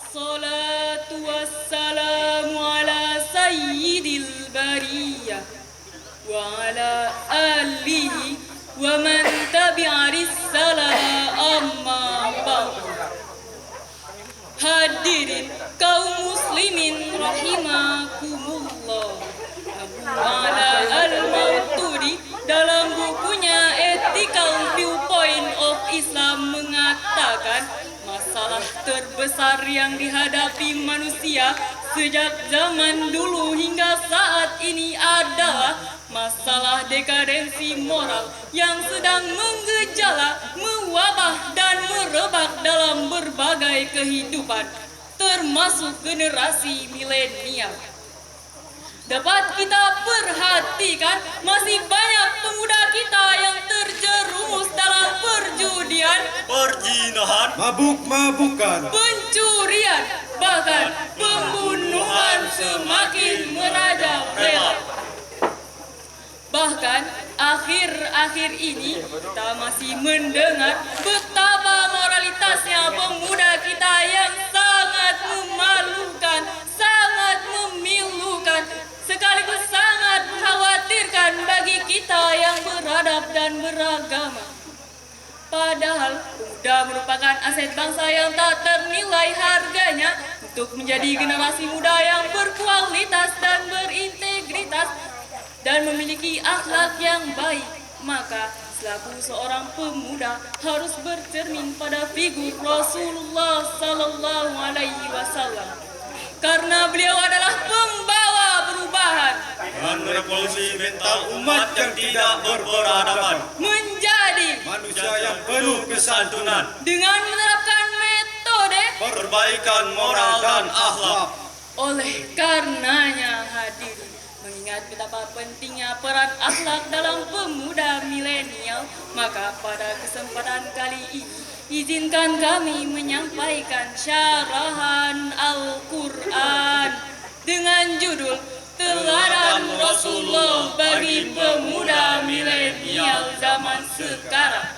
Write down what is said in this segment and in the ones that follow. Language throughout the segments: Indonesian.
Salatu wassalamu ala sayyidil bariyah wa ala alihi wa man tabi'a risalah amma ba'du. Hadirin kaum muslimin rahimakumullah. Abu Ala Al-Mautudi dalam bukunya Ethical Viewpoint of Islam mengatakan masalah terbesar yang dihadapi manusia sejak zaman dulu hingga saat ini adalah masalah dekadensi moral yang sedang menggejala, mewabah dan merebak dalam berbagai kehidupan, termasuk generasi milenial. Dapat kita perhatikan masih banyak pemuda kita yang terjerumus dalam perjudian, perzinahan, mabuk-mabukan, pencurian, bahkan pembunuhan semakin merajalela. Bahkan akhir-akhir ini kita masih mendengar betapa moralitasnya pemuda kita yang sangat memalukan, sangat memilukan, sekaligus sangat mengkhawatirkan bagi kita yang beradab dan beragama. Padahal pemuda merupakan aset bangsa yang tak ternilai harganya untuk menjadi generasi muda yang berkualitas dan berintegritas dan memiliki akhlak yang baik. Maka selaku seorang pemuda harus bercermin pada figur Rasulullah Sallallahu Alaihi Wasallam, karena beliau adalah pembawa perubahan dan revolusi mental umat yang tidak berperadaban, menjadi manusia yang penuh kesantunan, dengan menerapkan metode perbaikan moral dan akhlak. Oleh karenanya hadirin, mengingat betapa pentingnya peran akhlak dalam pemuda milenial, maka pada kesempatan kali ini izinkan kami menyampaikan syarahan Al-Quran dengan judul Teladan Rasulullah bagi pemuda milenial zaman sekarang.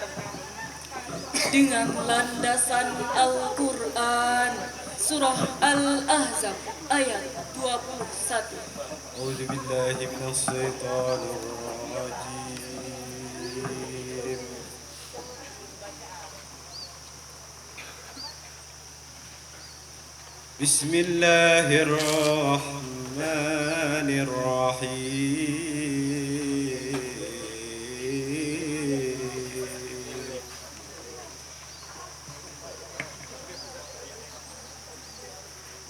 Dengan landasan Al-Quran, Surah Al-Ahzab ayat 21. A'udzu billahi minasyaitonir rajim. Bismillahirrahmanirrahim.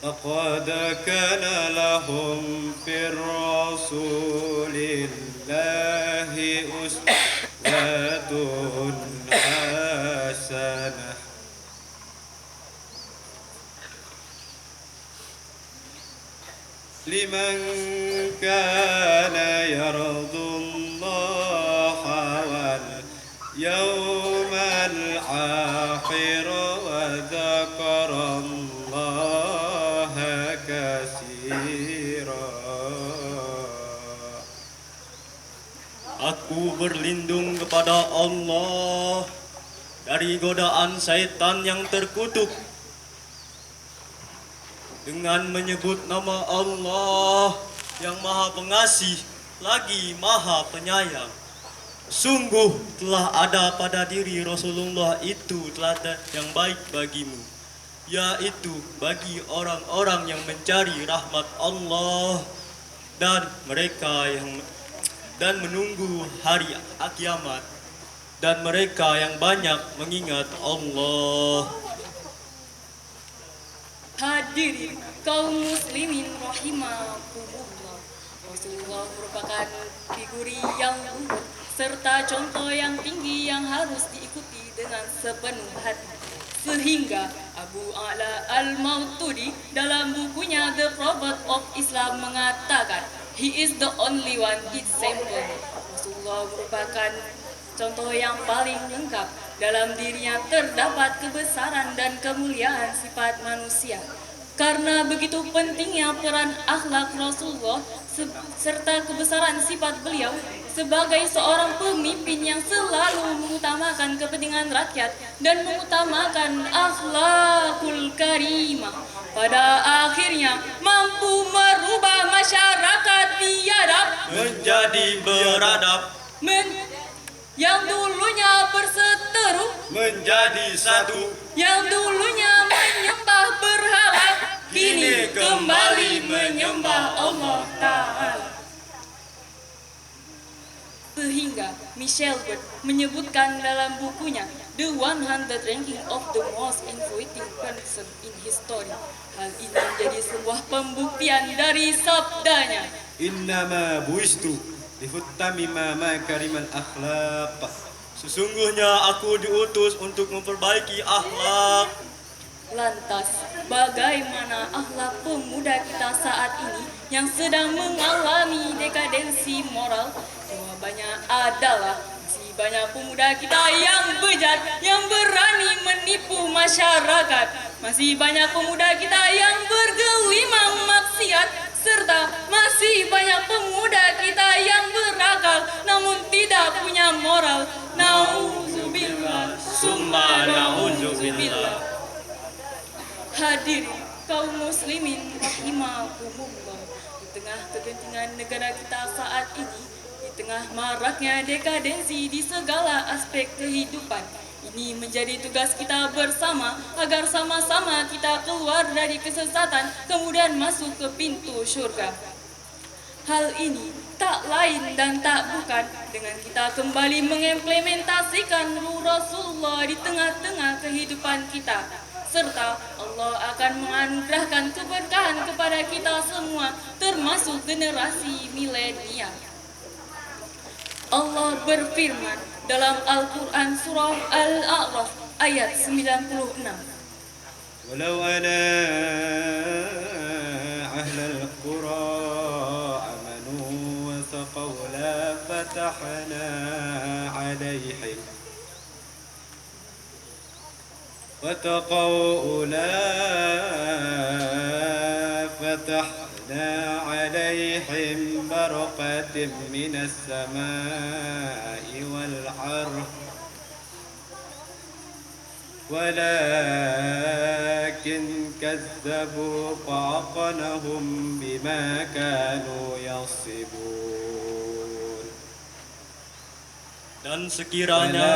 لقد كان لهم في الرسول الله أسوة حسنة لمن كان يرجو الله واليوم الآخر وذكر الله كثيرا. Aku berlindung kepada Allah dari godaan syaitan yang terkutuk dengan menyebut nama Allah yang Maha Pengasih lagi Maha Penyayang. Sungguh telah ada pada diri Rasulullah itu teladan yang baik bagimu, yaitu bagi orang-orang yang mencari rahmat Allah dan mereka yang menunggu hari kiamat, dan mereka yang banyak mengingat Allah. Hadirin kaum muslimin rahimakumullah. Rasulullah merupakan figuri yang luhur serta contoh yang tinggi yang harus diikuti dengan sepenuh hati. Sehingga Abu Ala Al-Mautudi dalam bukunya The Prophet of Islam mengatakan, He is the only one example. Rasulullah merupakan contoh yang paling lengkap. Dalam dirinya terdapat kebesaran dan kemuliaan sifat manusia. Karena begitu pentingnya peran akhlak Rasulullah serta kebesaran sifat beliau sebagai seorang pemimpin yang selalu mengutamakan kepentingan rakyat dan mengutamakan akhlakul karimah, pada akhirnya mampu merubah masyarakat biadab menjadi beradab, yang dulunya berseteru, menjadi satu, yang dulunya menyembah berhala, kini kembali menyembah Allah Ta'ala. Sehingga Michel Bird menyebutkan dalam bukunya The 100 Ranking of the Most Influential Person in History. Hal ini menjadi sebuah pembuktian dari sabdanya. innama buistu lihutamima makarimal akhlaq. sesungguhnya aku diutus untuk memperbaiki akhlak. Lantas, bagaimana akhlak pemuda kita saat ini yang sedang mengalami dekadensi moral? Jawabannya adalah masih banyak pemuda kita yang bejat, yang berani menipu masyarakat. Masih banyak pemuda kita yang bergelimang maksiat, serta masih banyak pemuda kita yang berakal namun tidak punya moral. Nauzubillah, summa nauzubillah. Hadirin kaum muslimin rahimakumullah, di tengah kegentingan negara kita saat ini, di tengah maraknya dekadensi di segala aspek kehidupan, ini menjadi tugas kita bersama agar sama-sama kita keluar dari kesesatan kemudian masuk ke pintu surga. Hal ini tak lain dan tak bukan dengan kita kembali mengimplementasikan ruh Rasulullah di tengah-tengah kehidupan kita. Serta Allah akan menganugerahkan keberkahan kepada kita semua, termasuk generasi milenial. Allah berfirman dalam Al-Quran surah Al-A'raf ayat 96. Walau ana ahlal qura amanu wa taqaw la fatahna alaihim واتقوا لا فتحنا عليهم برقة من السماء والأرض ولكن كذبوا فعقناهم بما كانوا يصبون Dan sekiranya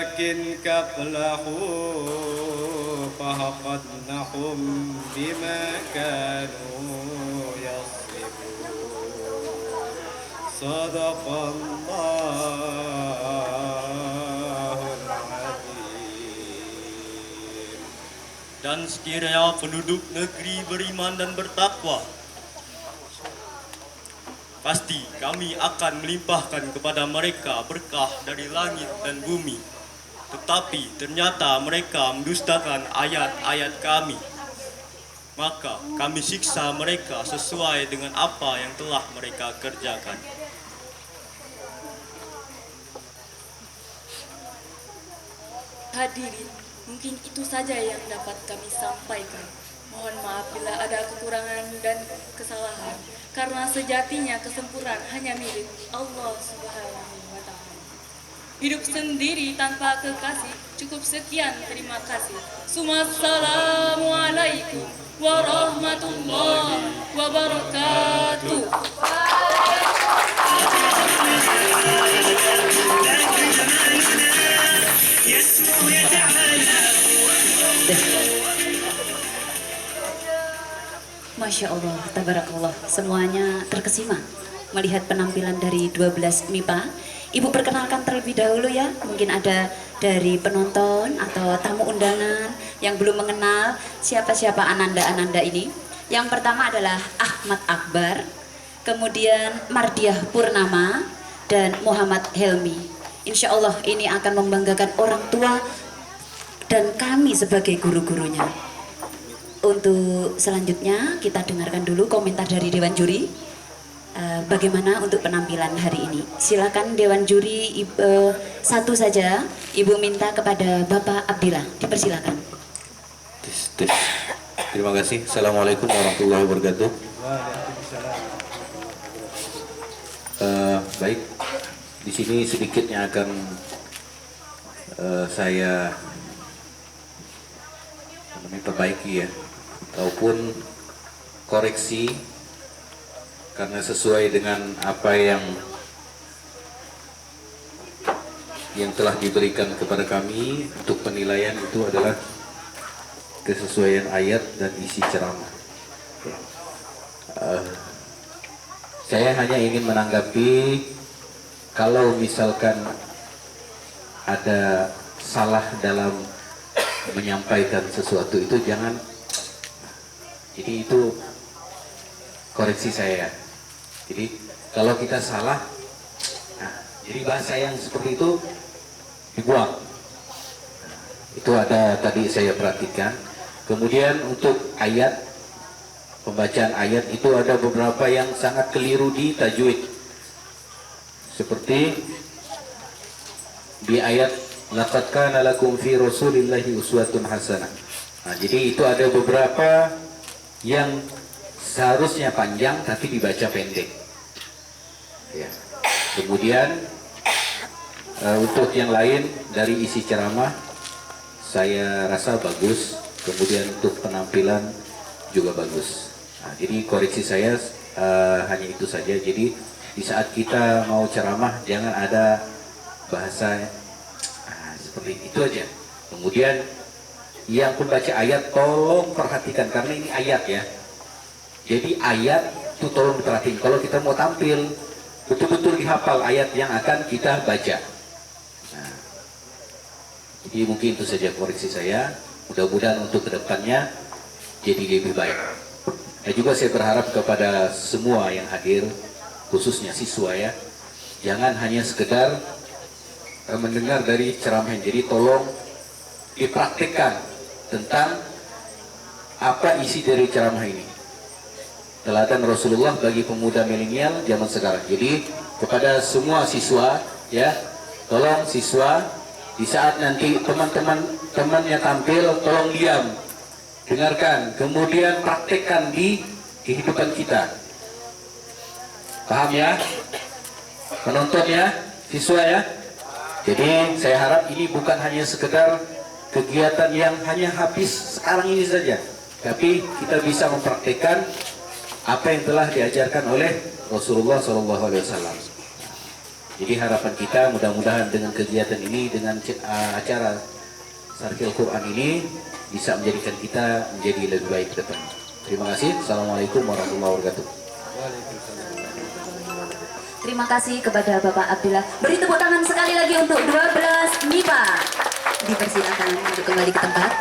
ولكن كفلحوا فحقناهم بما كانوا يصبون صدق الله العظيم. dan sekiranya penduduk negeri beriman dan bertakwa, pasti kami akan melimpahkan kepada mereka berkah dari langit dan bumi. Tetapi ternyata mereka mendustakan ayat-ayat kami. Maka kami siksa mereka sesuai dengan apa yang telah mereka kerjakan. Hadirin, mungkin itu saja yang dapat kami sampaikan. Mohon maaf bila ada kekurangan dan kesalahan, karena sejatinya kesempurnaan hanya milik Allah Subhanahu wa Ta'ala. Hidup sendiri tanpa kekasih, cukup sekian, terima kasih. Assalamualaikum warahmatullahi wabarakatuh. Masya Allah, tabarakallah, semuanya terkesima melihat penampilan dari 12 MIPA. Ibu perkenalkan terlebih dahulu ya, mungkin ada dari penonton atau tamu undangan yang belum mengenal siapa-siapa Ananda-Ananda ini. Yang pertama adalah Ahmad Akbar, kemudian Mardiah Purnama, dan Muhammad Helmi. Insya Allah ini akan membanggakan orang tua dan kami sebagai guru-gurunya. Untuk selanjutnya kita dengarkan dulu komentar dari Dewan Juri. Bagaimana untuk penampilan hari ini? Silakan Dewan Juri, satu saja. Ibu minta kepada Bapak Abdillah, dipersilakan. Tes. Terima kasih. Assalamualaikum warahmatullahi wabarakatuh. Baik, di sini sedikitnya akan saya perbaiki ya. ataupun koreksi karena sesuai dengan apa yang telah diberikan kepada kami untuk penilaian itu adalah kesesuaian ayat dan isi ceramah. Saya hanya ingin menanggapi kalau misalkan ada salah dalam menyampaikan sesuatu itu jangan, jadi itu koreksi saya. Jadi kalau kita salah, nah, jadi bahasa yang seperti itu dibuang. Itu ada tadi saya perhatikan. Kemudian untuk ayat, pembacaan ayat itu ada beberapa yang sangat keliru di tajwid. Seperti di ayat laqad kana lakum fi rasulillahi uswatun hasanah. Nah, jadi itu ada beberapa yang seharusnya panjang tapi dibaca pendek. Ya. Kemudian untuk yang lain dari isi ceramah saya rasa bagus. Kemudian untuk penampilan juga bagus. Nah, jadi koreksi saya hanya itu saja. Jadi di saat kita mau ceramah jangan ada bahasa seperti itu aja. Kemudian yang pembaca ayat tolong perhatikan karena ini ayat ya. Jadi ayat itu tolong diperhatiin. Kalau kita mau tampil betul-betul dihafal ayat yang akan kita baca. Nah, jadi mungkin itu saja koreksi saya. Mudah-mudahan untuk kedepannya jadi lebih baik. Dan juga saya berharap kepada semua yang hadir, khususnya siswa ya, jangan hanya sekedar mendengar dari ceramah. Jadi tolong dipraktikkan tentang apa isi dari ceramah ini. Teladan Rasulullah bagi pemuda milenial zaman sekarang. Jadi kepada semua siswa ya, tolong siswa di saat nanti temannya tampil, tolong diam, dengarkan, kemudian praktekkan di kehidupan kita. Paham ya? Penonton ya, siswa ya. Jadi saya harap ini bukan hanya sekedar kegiatan yang hanya habis sekarang ini saja, tapi kita bisa mempraktekkan apa yang telah diajarkan oleh Rasulullah SAW. Jadi harapan kita mudah-mudahan dengan kegiatan ini, dengan acara Sarkil Quran ini bisa menjadikan kita menjadi lebih baik ke depan. Terima kasih. Assalamualaikum warahmatullahi wabarakatuh. Terima kasih kepada Bapak Abdillah. Beri tepuk tangan sekali lagi untuk 12 MIPA. Dipersilakan untuk kembali ke tempat.